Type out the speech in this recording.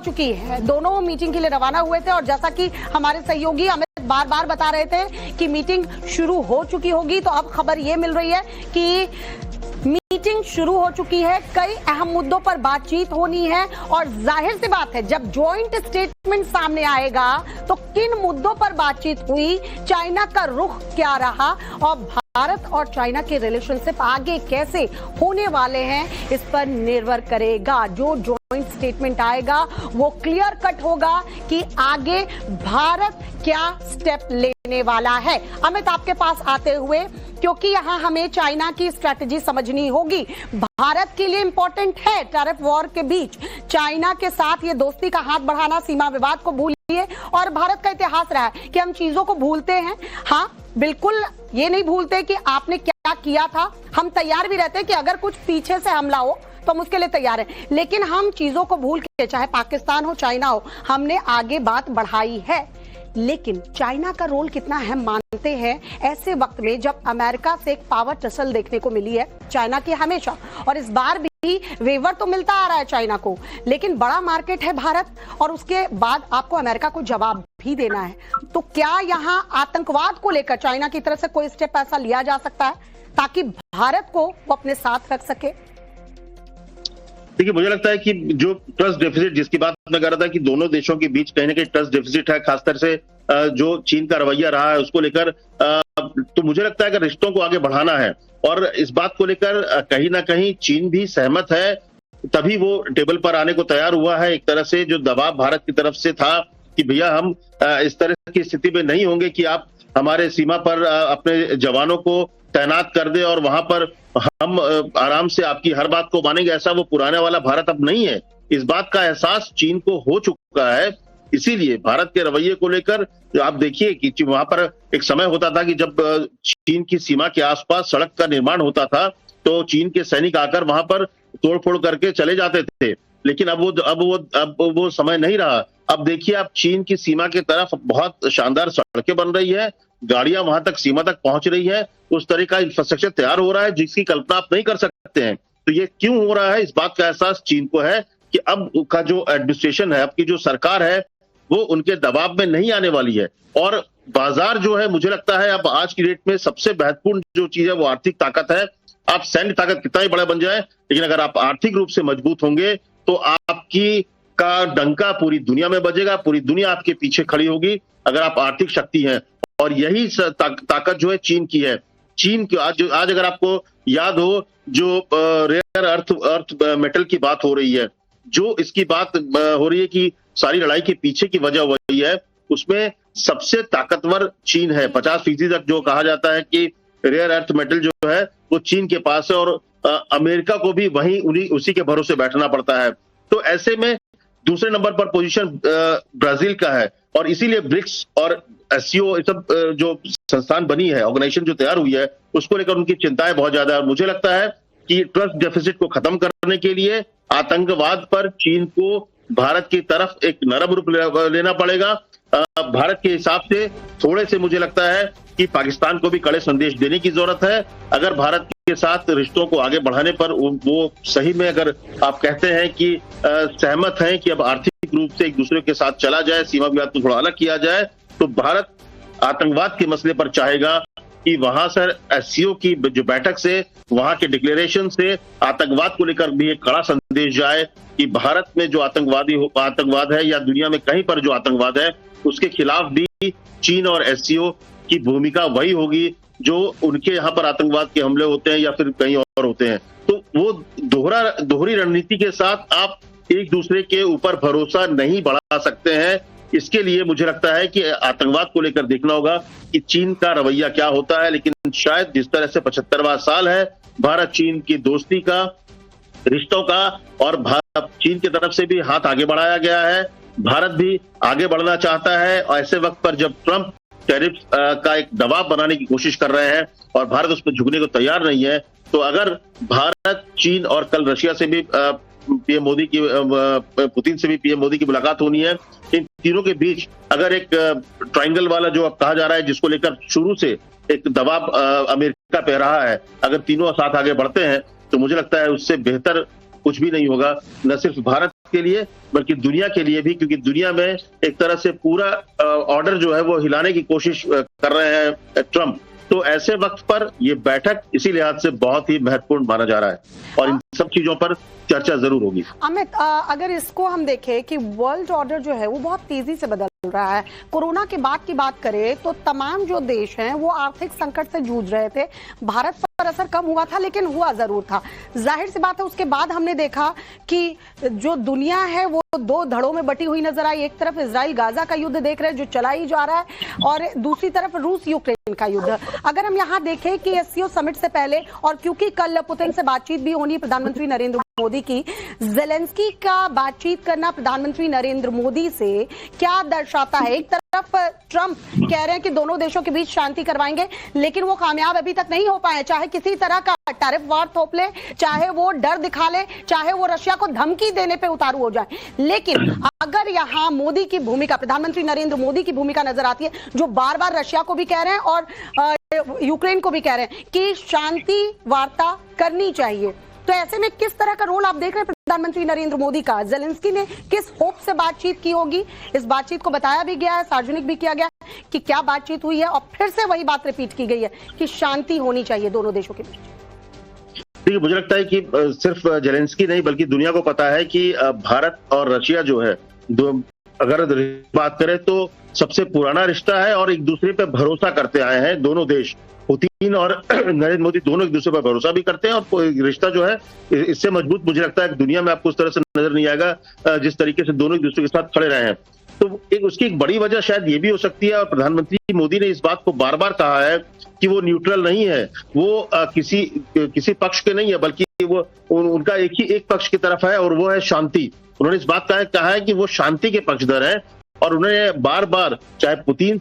चुकी है। दोनों मीटिंग के लिए रवाना हुए थे और जैसा कि हमारे सहयोगी अमित बार बार बता रहे थे कि मीटिंग शुरू हो चुकी होगी, तो अब खबर ये मिल रही है कि मीटिंग शुरू हो चुकी है। कई अहम मुद्दों पर बातचीत होनी है और जाहिर सी बात है, जब ज्वाइंट स्टेटमेंट सामने आएगा तो किन मुद्दों पर बातचीत हुई, चाइना का रुख क्या रहा और भारत और चाइना के रिलेशनशिप आगे कैसे होने वाले हैं, इस पर निर्भर करेगा। जो ज्वाइंट स्टेटमेंट आएगा वो क्लियर कट होगा कि आगे भारत क्या स्टेप लेने वाला है। अमित, आपके पास आते हुए, क्योंकि यहां हमें चाइना की स्ट्रैटेजी समझनी होगी। भारत के लिए इंपॉर्टेंट है टैरिफ वॉर के बीच चाइना के साथ ये दोस्ती का हाथ बढ़ाना, सीमा विवाद को भूलिए। और भारत का इतिहास रहा है कि हम चीजों को भूलते हैं। हाँ, बिल्कुल ये नहीं भूलते कि आपने क्या किया था। हम तैयार भी रहते हैं कि अगर कुछ पीछे से हमला हो तो हम उसके लिए तैयार हैं, लेकिन हम चीजों को भूल के, चाहे पाकिस्तान हो चाइना हो, हमने आगे बात बढ़ाई है। लेकिन चाइना का रोल कितना अहम मानते हैं ऐसे वक्त में जब अमेरिका से एक पावर टसल देखने को मिली है चाइना की हमेशा, और इस बार भी वेवर तो मिलता आ रहा है चाइना को, लेकिन बड़ा मार्केट है भारत और उसके बाद आपको अमेरिका को जवाब भी देना है। तो क्या यहां आतंकवाद को लेकर चाइना की तरफ से कोई स्टेप ऐसा लिया जा सकता है ताकि भारत को वो अपने साथ रख सके? देखिए, मुझे लगता है कि जो ट्रस्ट डेफिसिट जिसकी बात मैं कर रहा था कि दोनों देशों के बीच कहीं ना कहीं ट्रस्ट डेफिसिट है, खासकर से जो चीन का रवैया रहा है उसको लेकर, तो मुझे लगता है कि रिश्तों को आगे बढ़ाना है और इस बात को लेकर कहीं ना कहीं चीन भी सहमत है, तभी वो टेबल पर आने को तैयार हुआ है। एक तरह से जो दबाव भारत की तरफ से था कि भैया हम इस तरह की स्थिति में नहीं होंगे कि आप हमारे सीमा पर अपने जवानों को तैनात कर दे और वहां पर हम आराम से आपकी हर बात को मानेंगे, ऐसा वो पुराने वाला भारत अब नहीं है। इस बात का एहसास चीन को हो चुका है। इसीलिए भारत के रवैये को लेकर आप देखिए कि वहां पर एक समय होता था कि जब चीन की सीमा के आसपास सड़क का निर्माण होता था तो चीन के सैनिक आकर वहां पर तोड़फोड़ करके चले जाते थे, लेकिन अब वो समय नहीं रहा। अब देखिए, आप चीन की सीमा की तरफ बहुत शानदार सड़कें बन रही है, गाड़ियां वहां तक सीमा तक पहुंच रही है, उस तरह का इंफ्रास्ट्रक्चर तैयार हो रहा है जिसकी कल्पना आप नहीं कर सकते हैं। तो ये क्यों हो रहा है, इस बात का एहसास चीन को है कि अब का जो एडमिनिस्ट्रेशन है, अब की जो सरकार है, वो उनके दबाव में नहीं आने वाली है। और बाजार जो है, मुझे लगता है अब आज की डेट में सबसे महत्वपूर्ण जो चीज है वो आर्थिक ताकत है। आप सैन्य ताकत कितना ही बड़ा बन जाए, लेकिन अगर आप आर्थिक रूप से मजबूत होंगे तो आपकी का डंका पूरी दुनिया में बजेगा, पूरी दुनिया आपके पीछे खड़ी होगी अगर आप आर्थिक शक्ति हैं। और यही ताकत जो है चीन की है। चीन की आज अगर आपको याद हो, जो रेयर अर्थ मेटल की बात हो रही है, जो इसकी बात हो रही है कि सारी लड़ाई के पीछे की वजह वही है, उसमें सबसे ताकतवर चीन है। 50% तक जो कहा जाता है कि रेयर अर्थ मेटल जो है वो चीन के पास है और अमेरिका को भी उसी के भरोसे बैठना पड़ता है। तो ऐसे में दूसरे नंबर पर पोजीशन ब्राजील का है और इसीलिए ब्रिक्स और एससीओ सब जो संस्थान बनी है, ऑर्गेनाइजेशन जो तैयार हुई है, उसको लेकर उनकी चिंताएं बहुत ज्यादा है। और मुझे लगता है कि ट्रस्ट डेफिसिट को खत्म करने के लिए आतंकवाद पर चीन को भारत की तरफ एक नरम रूप लेना पड़ेगा। भारत के हिसाब से थोड़े से मुझे लगता है कि पाकिस्तान को भी कड़े संदेश देने की जरूरत है। अगर भारत के साथ रिश्तों को आगे बढ़ाने पर वो सही में, अगर आप कहते हैं कि सहमत हैं कि अब आर्थिक रूप से एक दूसरे के साथ चला जाए, सीमा विवाद को थोड़ा अलग किया जाए, तो भारत आतंकवाद के मसले पर चाहेगा कि वहां से एससीओ की जो बैठक से, वहां के डिक्लेरेशन से आतंकवाद को लेकर भी एक कड़ा संदेश जाए कि भारत में जो आतंकवाद है या दुनिया में कहीं पर जो आतंकवाद है, उसके खिलाफ भी चीन और एससीओ की भूमिका वही होगी जो उनके यहाँ पर आतंकवाद के हमले होते हैं या फिर कहीं और होते हैं। तो वो दोहरी रणनीति के साथ आप एक दूसरे के ऊपर भरोसा नहीं बढ़ा सकते हैं। इसके लिए मुझे लगता है कि आतंकवाद को लेकर देखना होगा कि चीन का रवैया क्या होता है। लेकिन शायद जिस तरह से 75वां साल है भारत चीन की दोस्ती का, रिश्तों का, और चीन की तरफ से भी हाथ आगे बढ़ाया गया है, भारत भी आगे बढ़ना चाहता है। और ऐसे वक्त पर जब ट्रंप टैरिफ का एक दबाव बनाने की कोशिश कर रहे हैं और भारत उस पर झुकने को तैयार नहीं है, तो अगर भारत, चीन और कल रशिया से भी पीएम मोदी की, पुतिन से भी पीएम मोदी की मुलाकात होनी है, इन तीनों के बीच अगर एक ट्रायंगल वाला जो अब कहा जा रहा है, जिसको लेकर शुरू से एक दबाव अमेरिका पे रहा है, अगर तीनों साथ आगे बढ़ते हैं तो मुझे लगता है उससे बेहतर कुछ भी नहीं होगा, न सिर्फ भारत के लिए बल्कि दुनिया के लिए भी, क्योंकि दुनिया में एक तरह से पूरा ऑर्डर जो है वो हिलाने की कोशिश कर रहे हैं ट्रंप। तो ऐसे वक्त पर ये बैठक इसी लिहाज से बहुत ही महत्वपूर्ण माना जा रहा है और इन सब चीजों पर चर्चा जरूर होगी। अमित, अगर इसको हम देखें कि वर्ल्ड ऑर्डर जो है वो बहुत तेजी से बदल रहा है। कोरोना के बाद की बात करें तो तमाम जो देश हैं वो आर्थिक संकट से जूझ रहे थे। भारत पर असर कम हुआ था लेकिन हुआ जरूर था। जाहिर सी बात है उसके बाद हमने देखा कि जो दुनिया है वो दो धड़ों में बटी हुई नजर आई। एक तरफ इजराइल गाजा का युद्ध देख रहे हैं जो चला ही जा रहा है और दूसरी तरफ रूस यूक्रेन का युद्ध। अगर हम यहाँ देखें कि एससीओ समिट से पहले, और क्योंकि कल पुतिन से बातचीत भी होनी प्रधानमंत्री नरेंद्र मोदी की, जेलेंस्की का बातचीत करना प्रधानमंत्री नरेंद्र मोदी से क्या दर्शाता है? एक तरफ ट्रंप कह रहे हैं कि दोनों देशों के बीच शांति करवाएंगे लेकिन वो कामयाब अभी तक नहीं हो पाए। चाहे किसी तरह का टैरिफ वार थोप ले, चाहे वो डर दिखा ले, चाहे वो रशिया को धमकी देने पे उतारू हो जाए, लेकिन अगर यहाँ मोदी की भूमिका, प्रधानमंत्री नरेंद्र मोदी की भूमिका नजर आती है जो बार बार रशिया को भी कह रहे हैं और यूक्रेन को भी कह रहे हैं कि शांति वार्ता करनी चाहिए, तो ऐसे में किस तरह का रोल आप देख रहे हैं प्रधानमंत्री नरेंद्र मोदी का? जेलेंस्की ने किस होप से बातचीत की होगी? इस बातचीत को बताया भी गया है, सार्वजनिक भी किया गया है कि क्या बातचीत हुई है और फिर से वही बात रिपीट की गई है कि शांति होनी चाहिए दोनों देशों के बीच। देखिए, मुझे लगता है कि सिर्फ जेलेंस्की नहीं बल्कि दुनिया को पता है कि भारत और रशिया जो है, अगर बात करें तो सबसे पुराना रिश्ता है और एक दूसरे पे भरोसा करते आए हैं दोनों देश। पुतिन और नरेंद्र मोदी दोनों एक दूसरे पर भरोसा भी करते हैं और रिश्ता जो है इससे मजबूत मुझे लगता है कि दुनिया में आपको उस तरह से नजर नहीं आएगा जिस तरीके से दोनों एक दूसरे के साथ खड़े रहे हैं। तो उसकी एक बड़ी वजह शायद ये भी हो सकती है और प्रधानमंत्री मोदी ने इस बात को बार बार कहा है कि वो न्यूट्रल नहीं है, वो किसी पक्ष के नहीं है, बल्कि वो उनका एक पक्ष की तरफ है और वो है शांति। उन्होंने इस बात का कहा है कि वो शांति के पक्षधर है और उन्होंने बार बार चाहे पुतिन